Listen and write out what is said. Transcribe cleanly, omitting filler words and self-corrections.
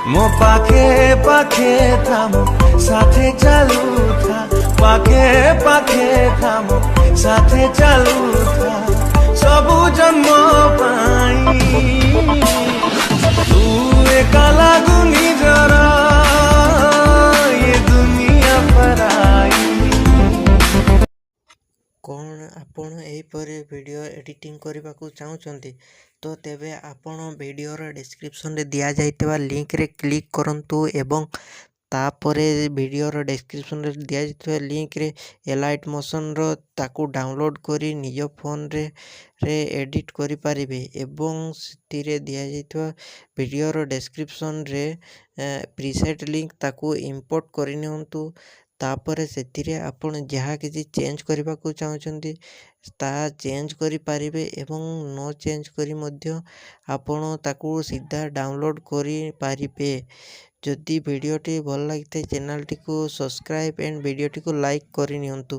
ମୋ ପାଖେ ପାଖେ ଥା ମୋ ସାଥେ ଚାଲୁଥା ପାଖେ ପାଖେ ଥା ମୋ ସାଥେ ଚାଲୁଥା ସବୁ ଜନ୍ମ ପାଇଁ ତୁ ଏକା ଲାଗୁନି ଜରା ଏ ଦୁନିଆ ପରାଇ। କ'ଣ ଆପଣ ଏହିପରି ଭିଡ଼ିଓ ଏଡ଼ିଟିଂ କରିବାକୁ ଚାହୁଁଛନ୍ତି ତ ତେବେ ଆପଣ ଭିଡ଼ିଓର ଡେସ୍କ୍ରିପସନ୍ରେ ଦିଆଯାଇଥିବା ଲିଙ୍କରେ କ୍ଲିକ୍ କରନ୍ତୁ ଏବଂ ତାପରେ ଭିଡ଼ିଓର ଡେସ୍କ୍ରିପସନ୍ରେ ଦିଆଯାଇଥିବା ଲିଙ୍କରେ ଏଲାଇଟ୍ ମୋସନ୍ର ତାକୁ ଡାଉନଲୋଡ଼୍ କରି ନିଜ ଫୋନ୍ରେ ଏଡ଼ିଟ୍ କରିପାରିବେ ଏବଂ ସେଥିରେ ଦିଆଯାଇଥିବା ଭିଡ଼ିଓର ଡେସ୍କ୍ରିପସନ୍ରେ ପ୍ରିସେଟ୍ ଲିଙ୍କ ତାକୁ ଇମ୍ପୋର୍ଟ କରିନିଅନ୍ତୁ। ତାପରେ ସେଥିରେ ଆପଣ ଯାହା କିଛି ଚେଞ୍ଜ କରିବାକୁ ଚାହୁଁଛନ୍ତି ତାହା ଚେଞ୍ଜ କରିପାରିବେ ଏବଂ ନ ଚେଞ୍ଜ କରି ମଧ୍ୟ ଆପଣ ତାକୁ ସିଧା ଡାଉନଲୋଡ଼୍ କରିପାରିବେ। ଯଦି ଭିଡ଼ିଓଟି ଭଲ ଲାଗିଥାଏ ଚ୍ୟାନେଲଟିକୁ ସବସ୍କ୍ରାଇବ୍ ଆଣ୍ଡ ଭିଡ଼ିଓଟିକୁ ଲାଇକ୍ କରିନିଅନ୍ତୁ।